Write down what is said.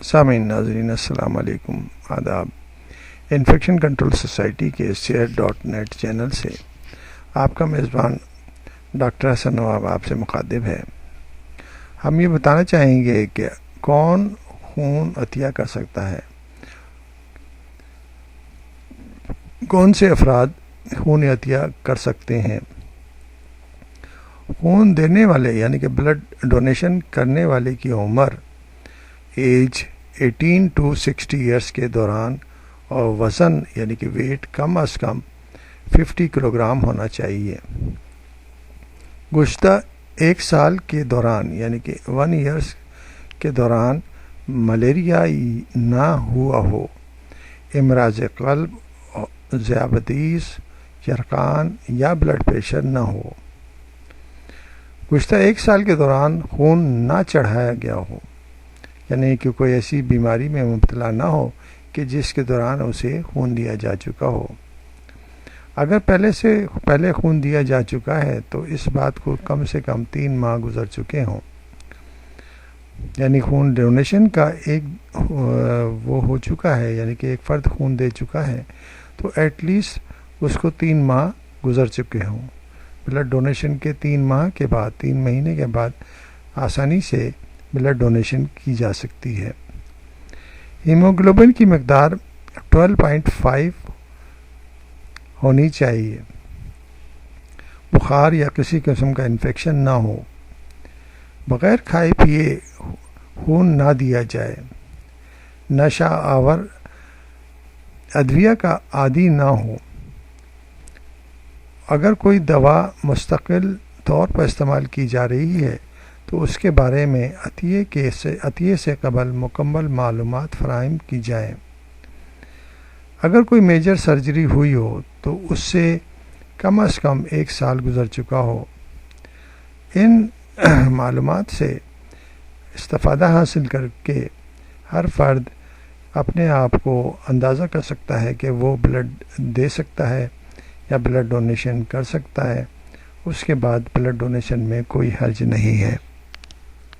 سامعین ناظرین السلام علیکم، آداب۔ انفیکشن کنٹرول سوسائٹی کے SEHAT.NET چینل سے آپ کا میزبان ڈاکٹر حسن نواب آپ سے مخاطب ہے۔ ہم یہ بتانا چاہیں گے کہ کون خون عطیہ کر سکتا ہے، کون سے افراد خون عطیہ کر سکتے ہیں۔ خون دینے والے یعنی کہ بلڈ ڈونیشن کرنے والے کی عمر ایج 18 to 60 ایئرس کے دوران اور وزن یعنی کہ ویٹ کم از کم 50 کلو گرام ہونا چاہیے۔ گزشتہ ایک سال کے دوران یعنی کہ 1 ایئرس کے دوران ملیریا نہ ہوا ہو، امراض قلب، ذیابیطس، یرقان یا بلڈ پریشر نہ ہو۔ گزشتہ ایک سال کے دوران خون نہ چڑھایا گیا ہو، یعنی کہ کوئی ایسی بیماری میں مبتلا نہ ہو کہ جس کے دوران اسے خون دیا جا چکا ہو۔ اگر پہلے خون دیا جا چکا ہے تو اس بات کو کم سے کم 3 ماہ گزر چکے ہوں، یعنی خون ڈونیشن کا وہ ہو چکا ہے، یعنی کہ ایک فرد خون دے چکا ہے تو ایٹ لیسٹ اس کو 3 ماہ گزر چکے ہوں۔ بلڈ ڈونیشن کے 3 ماہ کے بعد 3 مہینے کے بعد آسانی سے بلڈ ڈونیشن کی جا سکتی ہے۔ ہیموگلوبن کی مقدار 12.5 ہونی چاہیے، بخار یا کسی قسم کا انفیکشن نہ ہو، بغیر کھائے پیے خون نہ دیا جائے، نشہ آور ادویہ کا عادی نہ ہو، اگر کوئی دوا مستقل طور پر استعمال کی جا رہی ہے تو اس کے بارے میں عطیے سے قبل مکمل معلومات فراہم کی جائیں۔ اگر کوئی میجر سرجری ہوئی ہو تو اس سے کم از کم 1 سال گزر چکا ہو۔ ان معلومات سے استفادہ حاصل کر کے ہر فرد اپنے آپ کو اندازہ کر سکتا ہے کہ وہ بلڈ دے سکتا ہے یا بلڈ ڈونیشن کر سکتا ہے۔ اس کے بعد بلڈ ڈونیشن میں کوئی حرج نہیں ہے۔